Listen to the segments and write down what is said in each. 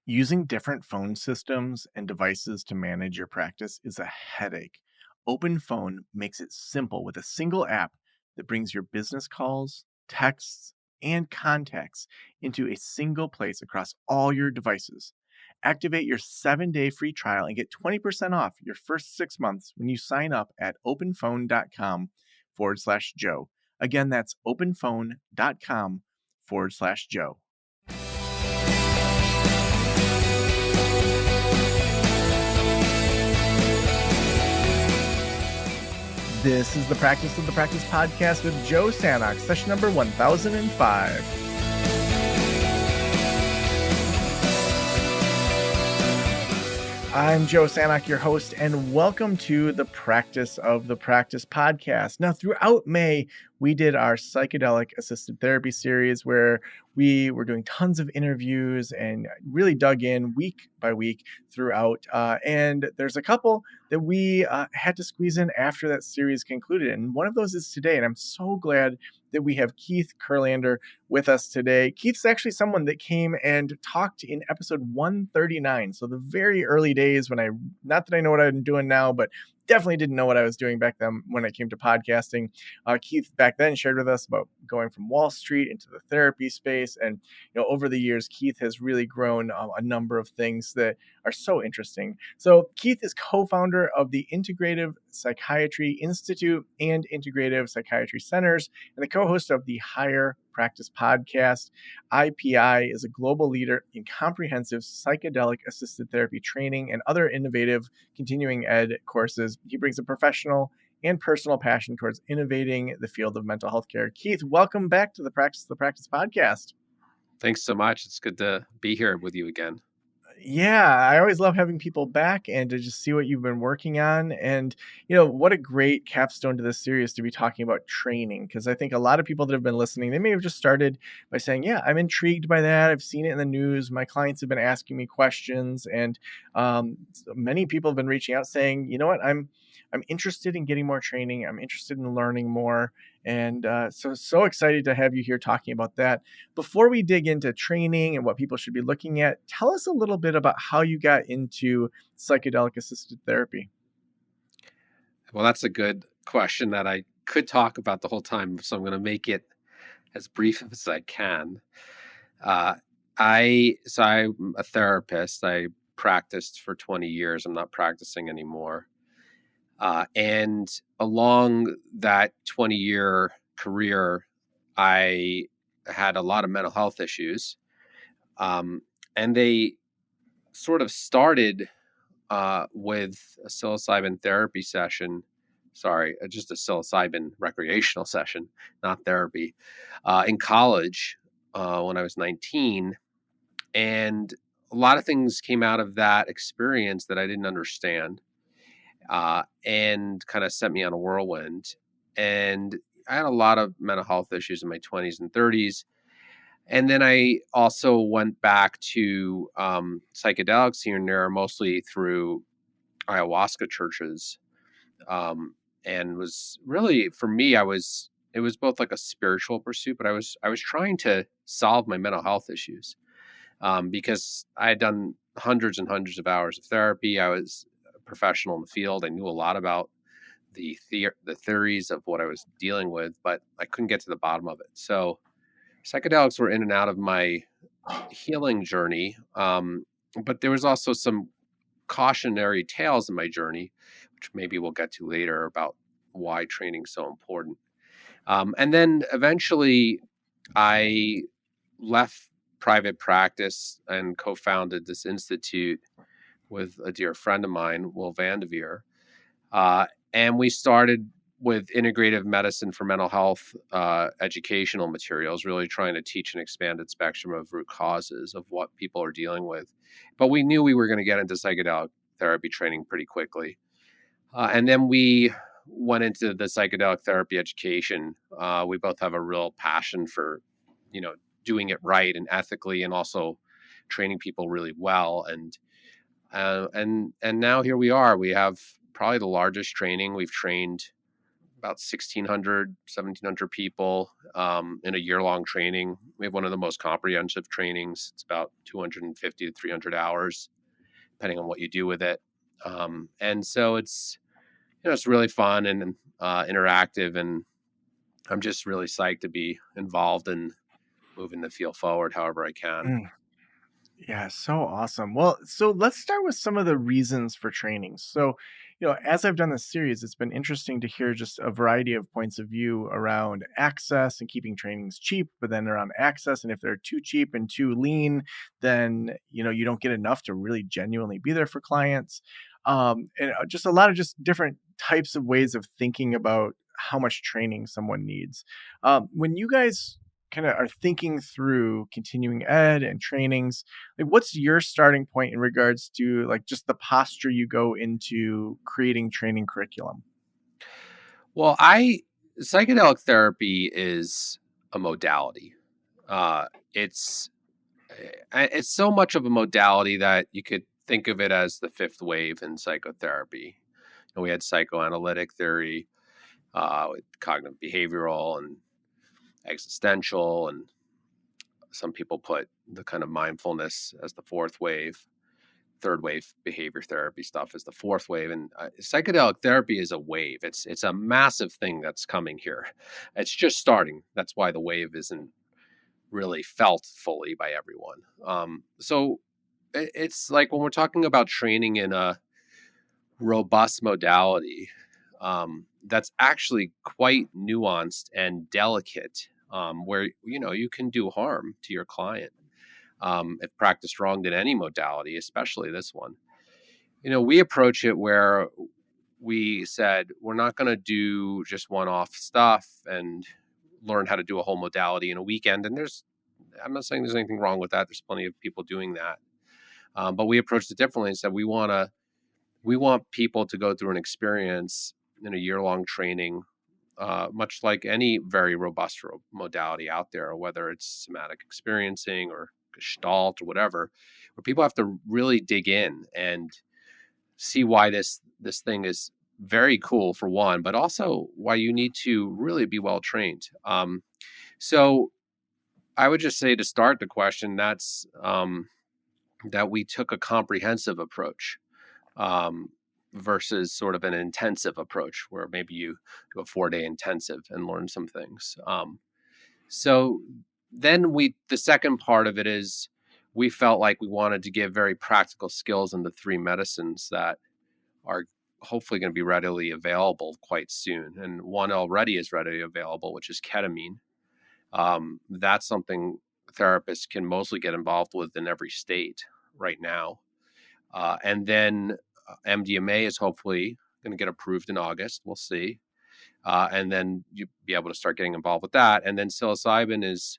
Using different phone systems and devices to manage your practice is a headache. Open Phone makes it simple with a single app that brings your business calls, texts, and contacts into a single place across all your devices. Activate your 7-day free trial and get 20% off your first 6 months when you sign up at openphone.com/Joe. Again, that's openphone.com/Joe. This is the Practice of the Practice podcast with Joe Sanok, session number 1005. I'm Joe Sanok, your host, and welcome to the Practice of the Practice podcast. Now, throughout May, we did our Psychedelic Assisted Therapy Series where we were doing tons of interviews and really dug in week by week throughout. And there's a couple that we had to squeeze in after that series concluded. And one of those is today. And I'm so glad that we have Keith Kurlander with us today. Keith's actually someone that came and talked in episode 139. So the very early days when not that I know what I'm doing now, but definitely didn't know what I was doing back then when it came to podcasting. Keith back then shared with us about going from Wall Street into the therapy space. And, over the years, Keith has really grown a number of things that are so interesting. So Keith is co-founder of the Integrative Psychiatry Institute and Integrative Psychiatry Centers and the co-host of the Higher Practice podcast. IPI is a global leader in comprehensive psychedelic assisted therapy training and other innovative continuing ed courses. He brings a professional and personal passion towards innovating the field of mental health care. Keith, welcome back to the Practice of the Practice podcast. Thanks so much. It's good to be here with you again. Yeah, I always love having people back and to just see what you've been working on. And, what a great capstone to this series to be talking about training. Because I think a lot of people that have been listening, they may have just started by saying, yeah, I'm intrigued by that. I've seen it in the news. My clients have been asking me questions. And many people have been reaching out saying, you know what, I'm interested in getting more training. I'm interested in learning more. And so excited to have you here talking about that. Before we dig into training and what people should be looking at, tell us a little bit about how you got into psychedelic assisted therapy. Well, that's a good question that I could talk about the whole time, so I'm going to make it as brief as I can. I'm a therapist. I practiced for 20 years. I'm not practicing anymore. And along that 20-year career, I had a lot of mental health issues. And they sort of started with a psilocybin therapy session. Just a psilocybin recreational session, not therapy, in college when I was 19. And a lot of things came out of that experience that I didn't understand and kind of sent me on a whirlwind. And I had a lot of mental health issues in my 20s and 30s. And then I also went back to psychedelics here and there, mostly through ayahuasca churches, and was really, for me, it was both like a spiritual pursuit, but I was trying to solve my mental health issues because I had done hundreds and hundreds of hours of therapy. I was a professional in the field. I knew a lot about the theories of what I was dealing with, but I couldn't get to the bottom of it. So psychedelics were in and out of my healing journey, but there was also some cautionary tales in my journey, which maybe we'll get to later, about why training is so important. And then eventually I left private practice and co-founded this institute with a dear friend of mine, Will Vandeveer. And we started with integrative medicine for mental health educational materials, really trying to teach an expanded spectrum of root causes of what people are dealing with. But we knew we were going to get into psychedelic therapy training pretty quickly. And then we went into the psychedelic therapy education. We both have a real passion for, doing it right and ethically, and also training people really well. And now here we are. We have probably the largest training. We've trained about 1,600, 1,700 people in a year-long training. We have one of the most comprehensive trainings. It's about 250 to 300 hours, depending on what you do with it. And so it's really fun and interactive, and I'm just really psyched to be involved in moving the field forward however I can. Mm. Yeah, so awesome. Well, so let's start with some of the reasons for training. So, as I've done this series, it's been interesting to hear just a variety of points of view around access and keeping trainings cheap, but then around access. And if they're too cheap and too lean, then, you don't get enough to really genuinely be there for clients. And just a lot of just different types of ways of thinking about how much training someone needs. When you guys kind of are thinking through continuing ed and trainings, like what's your starting point in regards to like just the posture you go into creating training curriculum? Well, I psychedelic therapy is a modality. Uh, it's it's so much of a modality that you could think of it as the fifth wave in psychotherapy. And we had psychoanalytic theory, with cognitive behavioral and existential, and some people put the kind of mindfulness as the fourth wave. Third wave behavior therapy stuff is the fourth wave, and psychedelic therapy is a wave. It's a massive thing that's coming here. It's just starting. That's why the wave isn't really felt fully by everyone. So it's like when we're talking about training in a robust modality, that's actually quite nuanced and delicate, where you can do harm to your client if practiced wrong in any modality, especially this one. We approach it where we said we're not going to do just one-off stuff and learn how to do a whole modality in a weekend. And I'm not saying there's anything wrong with that. There's plenty of people doing that, but we approached it differently and said we want people to go through an experience in a year-long training, much like any very robust modality out there, whether it's somatic experiencing or Gestalt or whatever, where people have to really dig in and see why this thing is very cool for one, but also why you need to really be well trained. So I would just say to start the question, that we took a comprehensive approach, um, versus sort of an intensive approach where maybe you do a 4-day intensive and learn some things. So then the second part of it is we felt like we wanted to give very practical skills in the three medicines that are hopefully going to be readily available quite soon. And one already is readily available, which is ketamine. That's something therapists can mostly get involved with in every state right now. And then MDMA is hopefully going to get approved in August. We'll see. And then you'll be able to start getting involved with that. And then psilocybin is,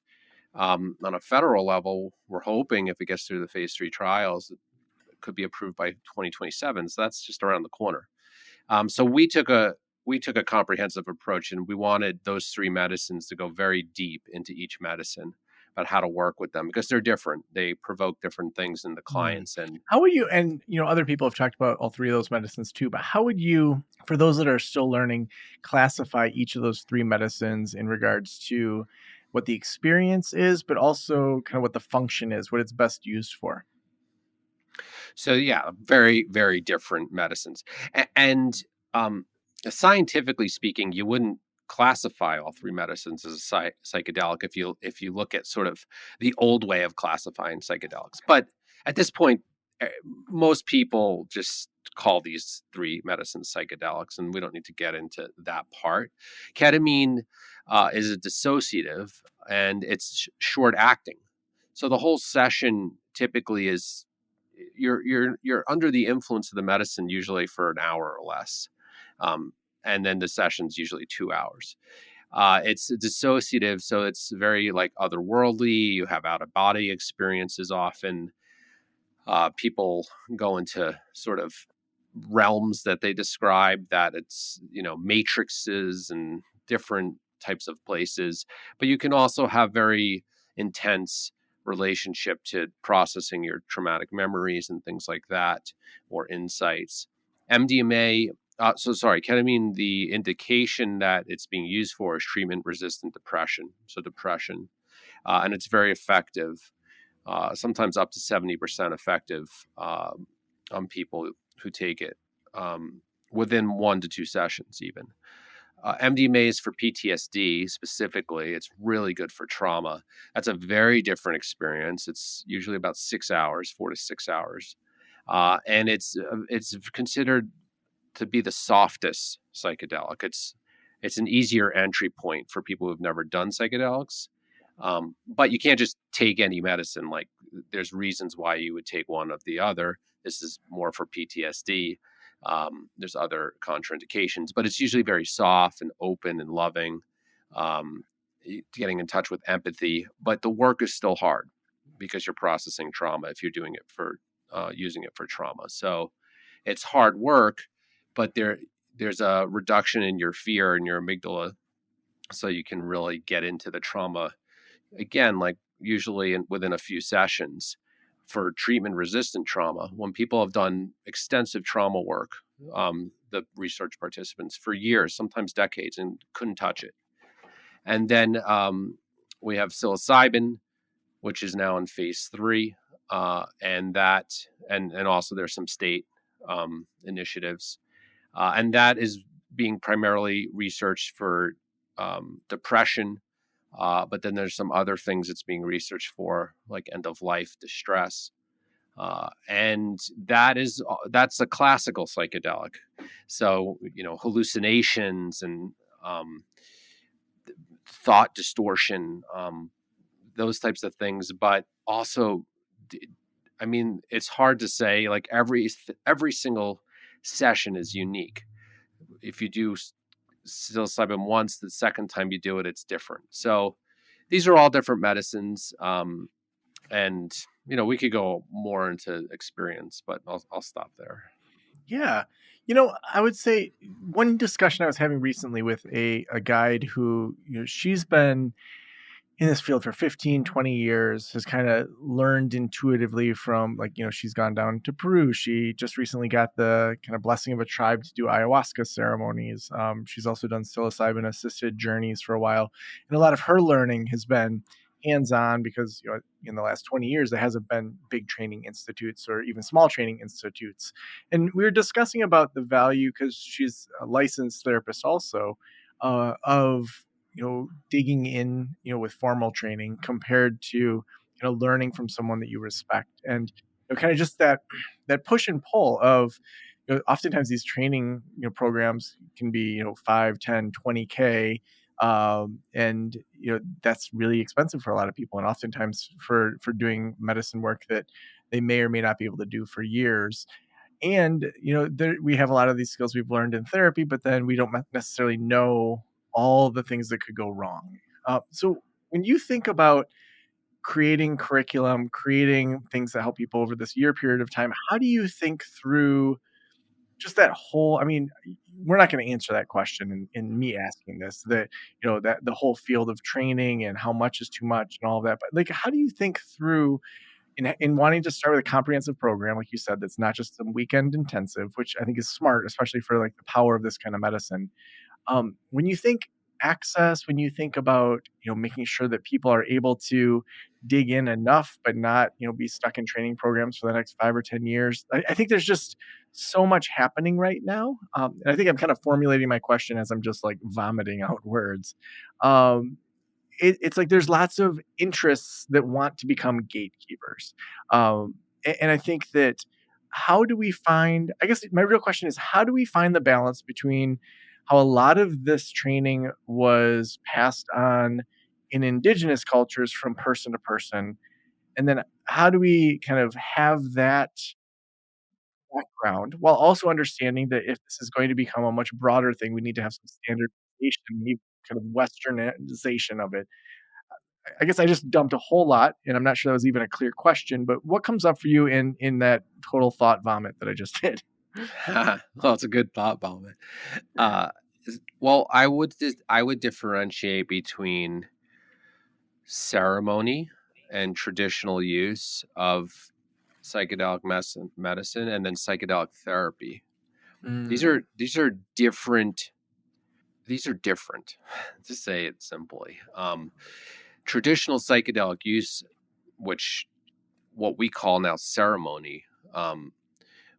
on a federal level, we're hoping if it gets through the phase 3 trials, it could be approved by 2027. So that's just around the corner. So we took a comprehensive approach, and we wanted those three medicines to go very deep into each medicine about how to work with them because they're different. They provoke different things in the Mm. clients, and How would you, and other people have talked about all three of those medicines too, but how would you, for those that are still learning, classify each of those three medicines in regards to what the experience is, but also kind of what the function is, what it's best used for? so yeah, very very different medicines. And um, scientifically speaking, you wouldn't classify all three medicines as a psychedelic if you look at sort of the old way of classifying psychedelics. But at this point, eh, most people just call these three medicines psychedelics, and we don't need to get into that part. Ketamine is a dissociative, and it's short acting. So the whole session typically is you're under the influence of the medicine usually for an hour or less, um, and then the session's usually 2 hours. It's dissociative, so it's very like otherworldly. You have out of body experiences often. People go into sort of realms that they describe that it's matrices and different types of places, but you can also have very intense relationship to processing your traumatic memories and things like that, or insights. MDMA So sorry, ketamine, the indication that it's being used for is treatment-resistant depression. So depression, and it's very effective, sometimes up to 70% effective on people who take it within 1 to 2 sessions, even. MDMA is for PTSD specifically. It's really good for trauma. That's a very different experience. It's usually about 6 hours, 4 to 6 hours, and it's considered to be the softest psychedelic. It's an easier entry point for people who've never done psychedelics. But you can't just take any medicine. Like, there's reasons why you would take one of the other. This is more for PTSD. There's other contraindications, but it's usually very soft and open and loving, um, getting in touch with empathy. But the work is still hard because you're processing trauma if you're doing it for using it for trauma. So it's hard work, but there's a reduction in your fear and your amygdala, so you can really get into the trauma again, like usually within a few sessions. For treatment resistant trauma, when people have done extensive trauma work, the research participants, for years, sometimes decades, and couldn't touch it. And then we have psilocybin, which is now in phase 3, and also there's some state initiatives, and that is being primarily researched for depression. But then there's some other things it's being researched for, like end of life distress, and that's a classical psychedelic. So hallucinations and um, thought distortion, those types of things. But also, I mean, it's hard to say. Like every single session is unique. If you do psilocybin once, the second time you do it, it's different. So these are all different medicines, and we could go more into experience, but I'll stop there. Yeah. I would say one discussion I was having recently with a guide who, she's been in this field for 15, 20 years, has kind of learned intuitively from, like, she's gone down to Peru. She just recently got the kind of blessing of a tribe to do ayahuasca ceremonies. She's also done psilocybin assisted journeys for a while. And a lot of her learning has been hands-on because, in the last 20 years, there hasn't been big training institutes or even small training institutes. And we were discussing about the value, because she's a licensed therapist also, of digging in, with formal training compared to, learning from someone that you respect. And kind of just that push and pull of, oftentimes these training, programs can be, 5, 10, 20K. And that's really expensive for a lot of people, and oftentimes for doing medicine work that they may or may not be able to do for years. And we have a lot of these skills we've learned in therapy, but then we don't necessarily know all the things that could go wrong. So when you think about creating curriculum, creating things that help people over this year period of time, how do you think through just that whole? I mean, we're not going to answer that question in me asking this, that that the whole field of training and how much is too much and all of that, but like, how do you think through in wanting to start with a comprehensive program, like you said, that's not just some weekend intensive, which I think is smart, especially for like the power of this kind of medicine. When you think access, when you think about, making sure that people are able to dig in enough, but not, be stuck in training programs for the next 5 or 10 years, I think there's just so much happening right now. And I think I'm kind of formulating my question as I'm just like vomiting out words. Um, it's like there's lots of interests that want to become gatekeepers. And I think that, how do we find, I guess my real question is, how do we find the balance between how a lot of this training was passed on in indigenous cultures from person to person, and then how do we kind of have that background while also understanding that if this is going to become a much broader thing, we need to have some standardization, kind of westernization of it. I guess I just dumped a whole lot, and I'm not sure that was even a clear question, but what comes up for you in that total thought vomit that I just did? Well, it's a good thought bomb. Uh, well, I would differentiate between ceremony and traditional use of psychedelic medicine, and then psychedelic therapy. Mm. These are different. These are different, to say it simply. Traditional psychedelic use, which what we call now ceremony, um,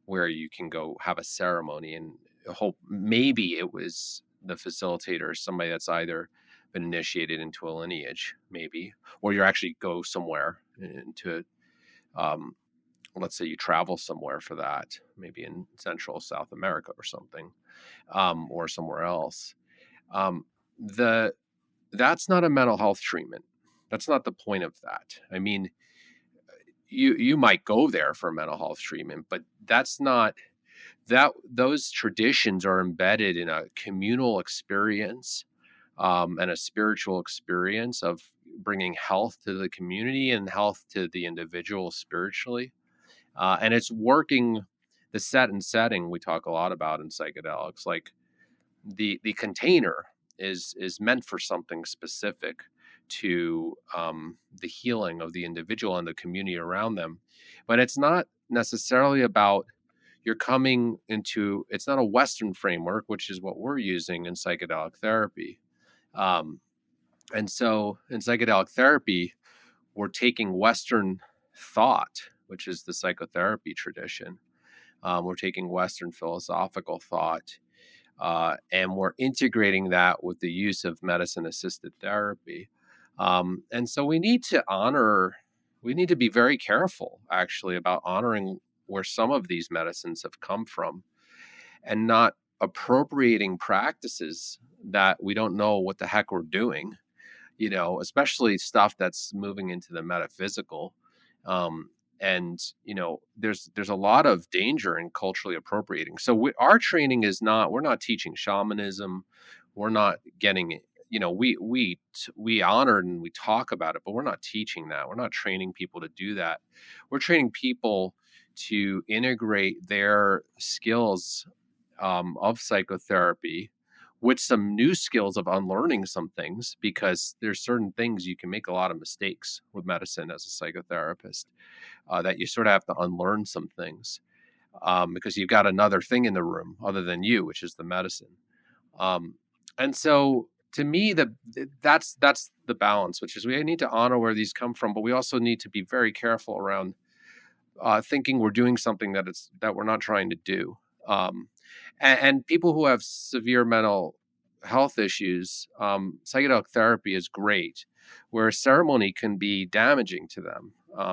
where you can go have a ceremony and hope maybe it was the facilitator or somebody that's either been initiated into a lineage, maybe, or you actually go somewhere into, um, let's say you travel somewhere for that, maybe in Central South America or something, or somewhere else. Um, the that's not a mental health treatment. That's not the point of that. I mean, you might go there for mental health treatment, but that's not that. Those traditions are embedded in a communal experience, and a spiritual experience of bringing health to the community and health to the individual spiritually. And it's working the set and setting we talk a lot about in psychedelics, like the container is meant for something specific to, the healing of the individual and the community around them, but it's not necessarily about you're coming into, it's not a Western framework, which is what we're using in psychedelic therapy. um, and so in psychedelic therapy we're taking Western thought, which is the psychotherapy tradition. We're taking Western philosophical thought, and we're integrating that with the use of medicine assisted therapy. And so we need to be very careful actually about honoring where some of these medicines have come from and not appropriating practices that we don't know what the heck we're doing, especially stuff that's moving into the metaphysical. Um, and there's a lot of danger in culturally appropriating. So our training is not, we're not teaching shamanism. We're not getting, we honor and we talk about it, but we're not teaching that. We're not training people to do that. We're training people to integrate their skills, of psychotherapy with some new skills of unlearning some things, because there's certain things you can make a lot of mistakes with medicine as a psychotherapist, that you sort of have to unlearn some things, because you've got another thing in the room other than you, which is the medicine. um, and so to me, that's the balance, which is we need to honor where these come from, but we also need to be very careful around, thinking we're doing something that we're not trying to do. Um, and people who have severe mental health issues, psychedelic therapy is great, where ceremony can be damaging to them,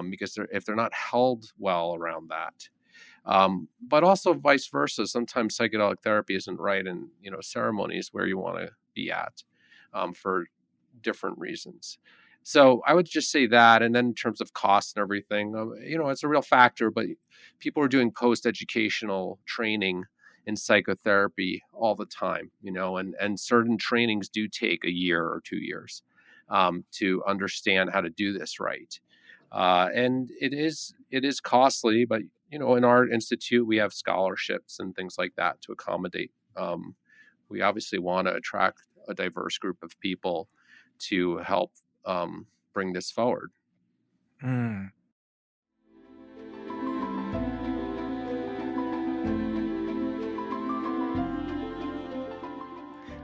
because if they're not held well around that. But also vice versa. Sometimes psychedelic therapy isn't right, and ceremonies where you want to be at, for different reasons. So I would just say that, and then in terms of cost and everything, it's a real factor. But people are doing post-educational training in psychotherapy all the time, and certain trainings do take a year or 2 years, to understand how to do this right. And it is costly, but in our institute we have scholarships and things like that to accommodate. We obviously want to attract a diverse group of people to help, bring this forward. Mm.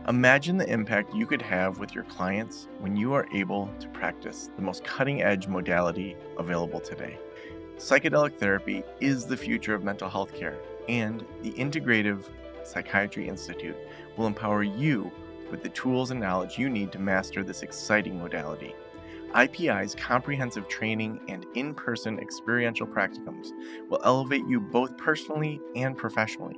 Imagine the impact you could have with your clients when you are able to practice the most cutting edge modality available today. Psychedelic therapy is the future of mental health care, and the Integrative Psychiatry Institute will empower you with the tools and knowledge you need to master this exciting modality. IPI's comprehensive training and in person experiential practicums will elevate you both personally and professionally.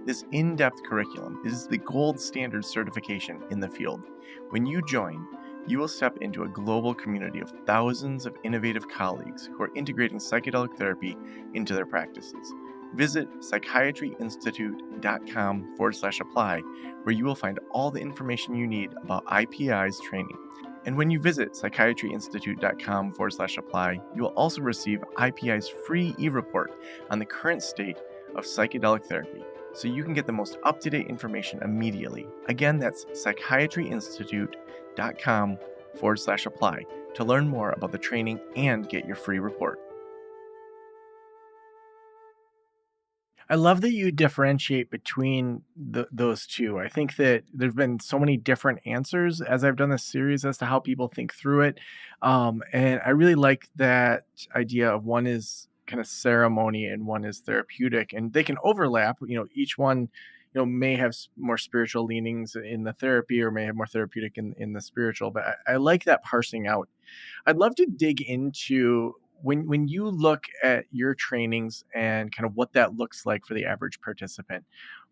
This in depth curriculum is the gold standard certification in the field. When you join, you will step into a global community of thousands of innovative colleagues who are integrating psychedelic therapy into their practices. Visit psychiatryinstitute.com/apply, where you will find all the information you need about IPI's training. And when you visit psychiatryinstitute.com/apply, you will also receive IPI's free e-report on the current state of psychedelic therapy, so you can get the most up-to-date information immediately. Again, that's psychiatryinstitute.com/apply to learn more about the training and get your free report. I love that you differentiate between those two. I think that there's been so many different answers as I've done this series as to how people think through it. And I really like that idea of one is kind of ceremony and one is therapeutic, and they can overlap. Each one, may have more spiritual leanings in the therapy or may have more therapeutic in the spiritual. But I like that parsing out. I'd love to dig into when you look at your trainings and kind of what that looks like for the average participant.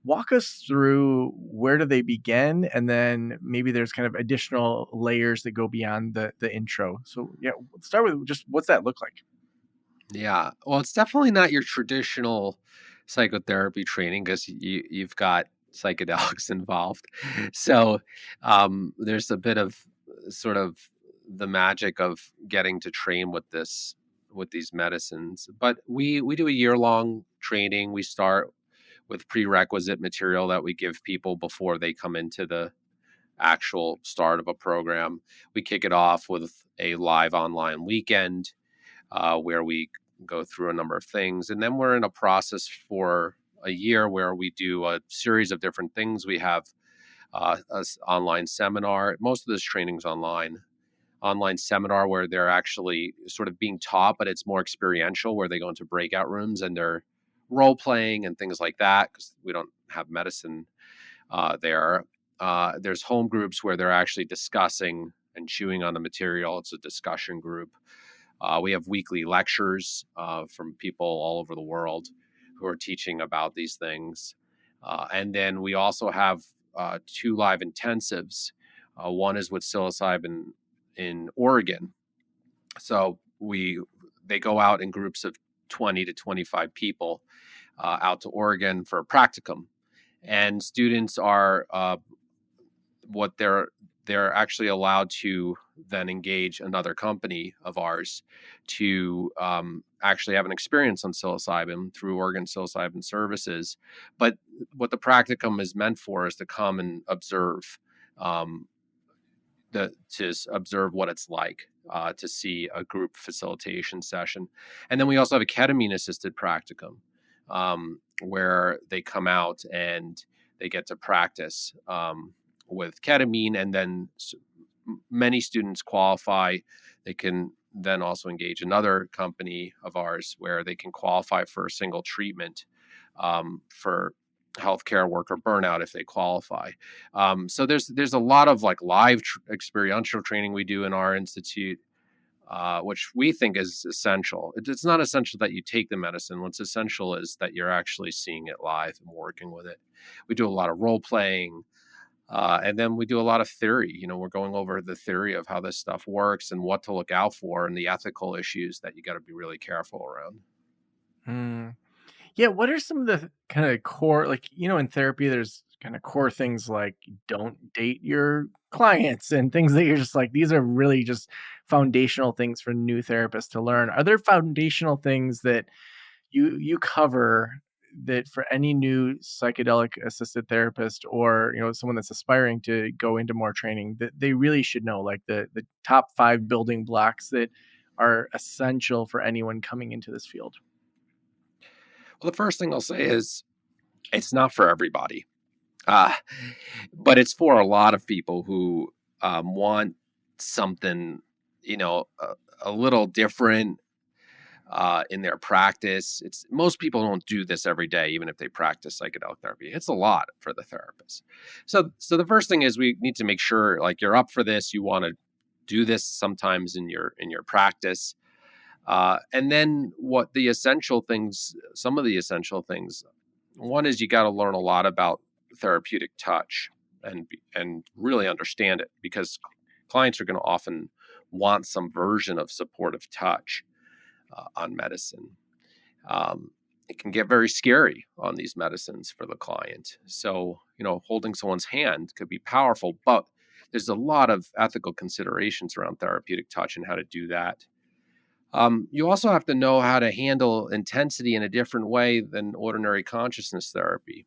Walk us through where do they begin, and then maybe there's kind of additional layers that go beyond the intro. So yeah, let's start with just what's that look like? Yeah. Well, it's definitely not your traditional psychotherapy training because you've got psychedelics involved. So there's a bit of sort of the magic of getting to train with these medicines. But we do a year-long training. We start with prerequisite material that we give people before they come into the actual start of a program. We kick it off with a live online weekend where we go through a number of things. And then we're in a process for a year where we do a series of different things. We have online seminar. Most of this training's online seminar where they're actually sort of being taught, but it's more experiential where they go into breakout rooms and they're role playing and things like that because we don't have medicine there. There's home groups where they're actually discussing and chewing on the material. It's a discussion group. We have weekly lectures from people all over the world who are teaching about these things. And then we also have two live intensives. One is with psilocybin in Oregon. So they go out in groups of 20 to 25 people out to Oregon for a practicum. And students are what they're actually allowed to then engage another company of ours to actually have an experience on psilocybin through Oregon Psilocybin Services. But what the practicum is meant for is to come and observe, um, to observe what it's like to see a group facilitation session. And then we also have a ketamine assisted practicum where they come out and they get to practice with ketamine, and then many students qualify. They can then also engage another company of ours where they can qualify for a single treatment for healthcare worker burnout if they qualify. So there's a lot of like live experiential training we do in our institute, which we think is essential. It's not essential that you take the medicine. What's essential is that you're actually seeing it live and working with it. We do a lot of role playing. And then we do a lot of theory. We're going over the theory of how this stuff works and what to look out for and the ethical issues that you got to be really careful around. Hmm. Yeah, what are some of the kind of core, like, in therapy, there's kind of core things like don't date your clients and things that you're just like, these are really just foundational things for new therapists to learn. Are there foundational things that you cover that for any new psychedelic assisted therapist or, someone that's aspiring to go into more training that they really should know, like the top 5 building blocks that are essential for anyone coming into this field? Well, the first thing I'll say is it's not for everybody, uh, but it's for a lot of people who want something, a little different in their practice. It's most people don't do this every day, even if they practice psychedelic therapy. It's a lot for the therapist. So the first thing is we need to make sure like you're up for this. You want to do this sometimes in your practice. And then what the essential things, some of the essential things, one is you got to learn a lot about therapeutic touch and really understand it because clients are going to often want some version of supportive touch on medicine. It can get very scary on these medicines for the client. So, holding someone's hand could be powerful, but there's a lot of ethical considerations around therapeutic touch and how to do that. You also have to know how to handle intensity in a different way than ordinary consciousness therapy.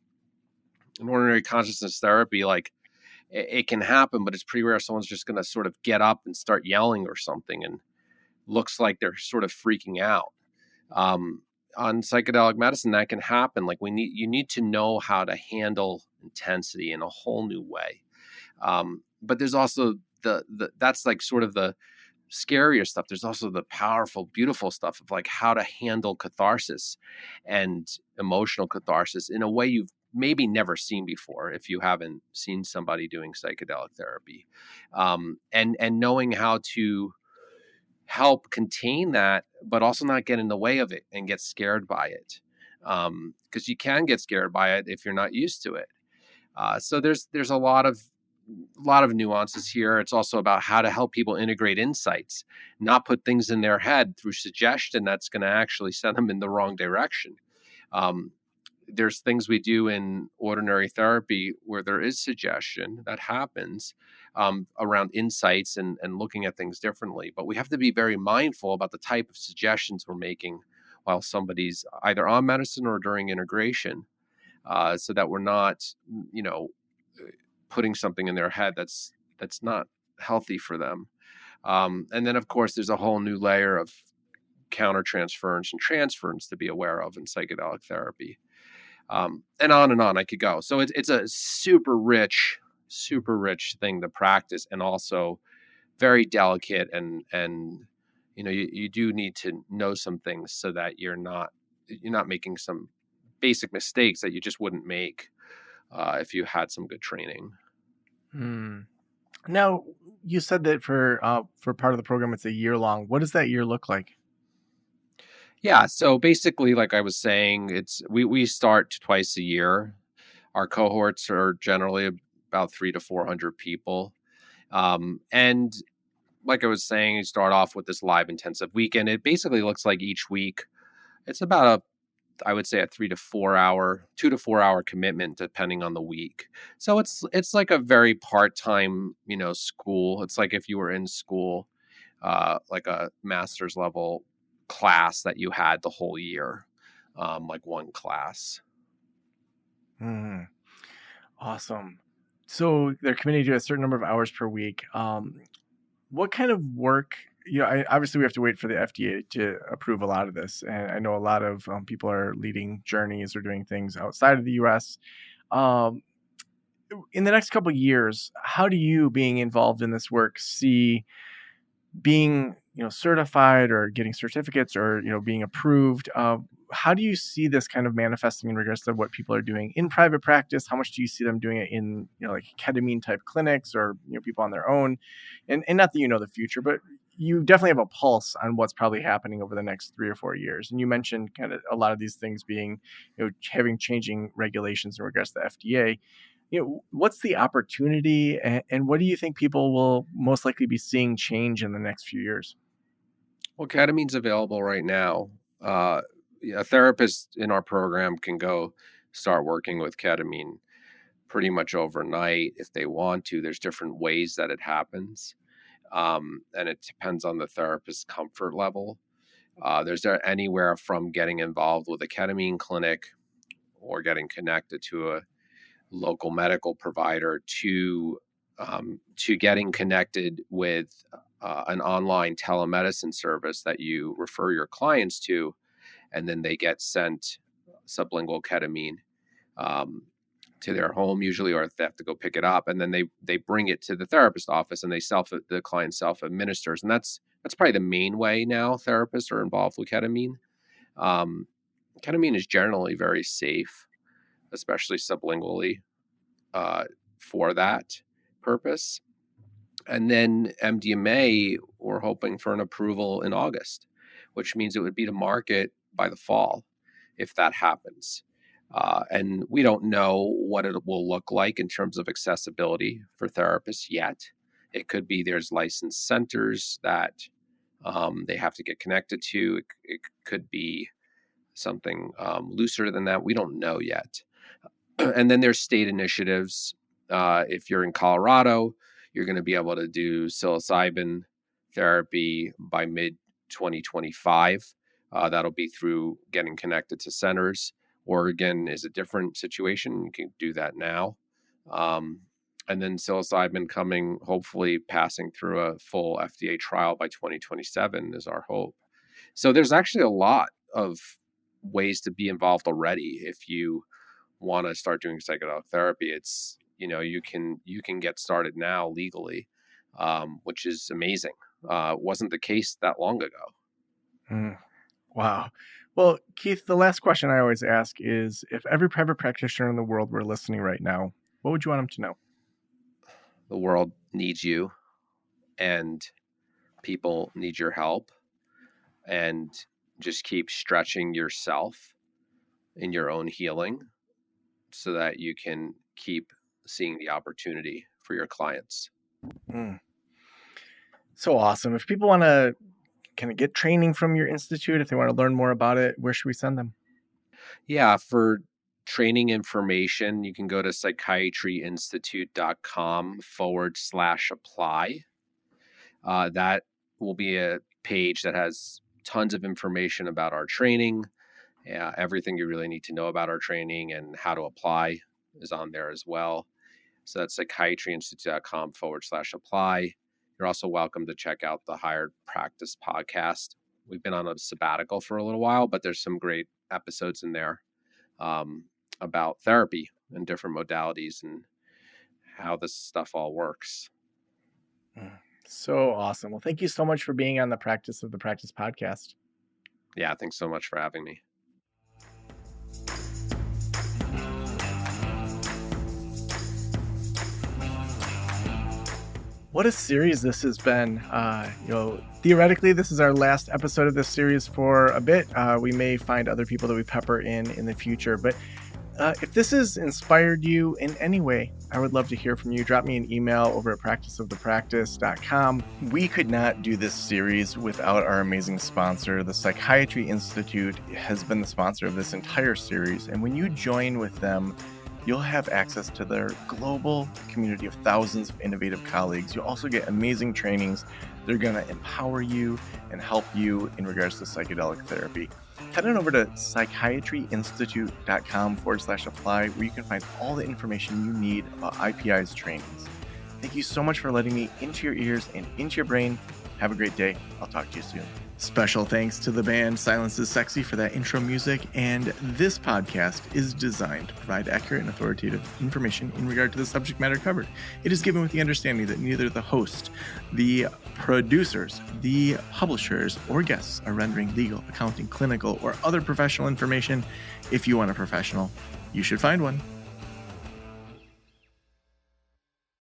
In ordinary consciousness therapy, like it can happen, but it's pretty rare someone's just going to sort of get up and start yelling or something and looks like they're sort of freaking out. Um, on psychedelic medicine that can happen. Like you need to know how to handle intensity in a whole new way. But there's also the that's like sort of the scarier stuff. There's also the powerful, beautiful stuff of like how to handle catharsis and emotional catharsis in a way you've maybe never seen before if you haven't seen somebody doing psychedelic therapy, and knowing how to help contain that, but also not get in the way of it and get scared by it, because you can get scared by it if you're not used to it. So there's a lot of nuances here. It's also about how to help people integrate insights, not put things in their head through suggestion that's going to actually send them in the wrong direction. Um, there's things we do in ordinary therapy where there is suggestion that happens, around insights and looking at things differently. But we have to be very mindful about the type of suggestions we're making while somebody's either on medicine or during integration, so that we're not, you know, putting something in their head that's not healthy for them. And then, of course, there's a whole new layer of countertransference and transference to be aware of in psychedelic therapy, and on and on I could go. So it's a super rich thing to practice, and also very delicate, and you do need to know some things so that you're not making some basic mistakes that you just wouldn't make, if you had some good training. Hmm. Now, you said that for part of the program, it's a year long. What does that year look like? Yeah, so basically, like I was saying, we start twice a year. Our cohorts are generally about 300 to 400 people. And like I was saying, you start off with this live intensive weekend. It basically looks like each week it's about I would say a 3 to 4 hour, 2 to 4 hour commitment depending on the week. So it's like a very part time, school. It's like if you were in school, like a master's level class that you had the whole year, like one class. Hmm. Awesome. So they're committed to a certain number of hours per week. What kind of work? Obviously we have to wait for the FDA to approve a lot of this, and I know a lot of people are leading journeys or doing things outside of the U.S. Um, in the next couple of years, how do you, being involved in this work, see being certified or getting certificates or being approved? How do you see this kind of manifesting in regards to what people are doing in private practice? How much do you see them doing it in like ketamine type clinics, or people on their own? And not that you know the future, but you definitely have a pulse on what's probably happening over the next 3 or 4 years. And you mentioned kind of a lot of these things being having changing regulations in regards to the FDA. What's the opportunity, and what do you think people will most likely be seeing change in the next few years? Well, ketamine's available right now. Uh, a therapist in our program can go start working with ketamine pretty much overnight if they want to. There's different ways that it happens, and it depends on the therapist's comfort level. There's there anywhere from getting involved with a ketamine clinic or getting connected to a local medical provider to getting connected with an online telemedicine service that you refer your clients to, and then they get sent sublingual ketamine, um, to their home usually, or if they have to go pick it up, and then they bring it to the therapist office, and the client self administers, and that's probably the main way now therapists are involved with ketamine. Um, Ketamine is generally very safe, especially sublingually, uh, for that purpose. And then MDMA, we're hoping for an approval in August, which means it would be to market by the fall if that happens. And we don't know what it will look like in terms of accessibility for therapists yet. It could be there's licensed centers that, they have to get connected to. It could be something, looser than that. We don't know yet. And then there's state initiatives. If you're in Colorado, you're going to be able to do psilocybin therapy by mid 2025. That'll be through getting connected to centers. Oregon is a different situation. You can do that now. Um, and then psilocybin coming, hopefully passing through a full FDA trial by 2027 is our hope. So there's actually a lot of ways to be involved already. If you want to start doing psychedelic therapy, it's, you can get started now legally, which is amazing. Wasn't the case that long ago. Mm, wow. Well, Keith, the last question I always ask is, if every private practitioner in the world were listening right now, what would you want them to know? The world needs you, and people need your help, and just keep stretching yourself in your own healing so that you can keep seeing the opportunity for your clients. Mm. So awesome. If people want to kind of get training from your institute, if they want to learn more about it, where should we send them? Yeah, for training information, you can go to psychiatryinstitute.com/apply. That will be a page that has tons of information about our training. Everything you really need to know about our training and how to apply is on there as well. So that's psychiatryinstitute.com/apply. You're also welcome to check out the Hired Practice podcast. We've been on a sabbatical for a little while, but there's some great episodes in there about therapy and different modalities and how this stuff all works. So awesome. Well, thank you so much for being on the Practice of the Practice podcast. Yeah, thanks so much for having me. What a series this has been. Theoretically, this is our last episode of this series for a bit. We may find other people that we pepper in the future, but if this has inspired you in any way, I would love to hear from you. Drop me an email over at practiceofthepractice.com. We could not do this series without our amazing sponsor. The Psychiatry Institute has been the sponsor of this entire series. And when you join with them, you'll have access to their global community of thousands of innovative colleagues. You'll also get amazing trainings. They're going to empower you and help you in regards to psychedelic therapy. Head on over to psychiatryinstitute.com/apply, where you can find all the information you need about IPI's trainings. Thank you so much for letting me into your ears and into your brain. Have a great day. I'll talk to you soon. Special thanks to the band Silence is Sexy for that intro music, and this podcast is designed to provide accurate and authoritative information in regard to the subject matter covered. It is given with the understanding that neither the host, the producers, the publishers, or guests are rendering legal, accounting, clinical, or other professional information. If you want a professional, you should find one.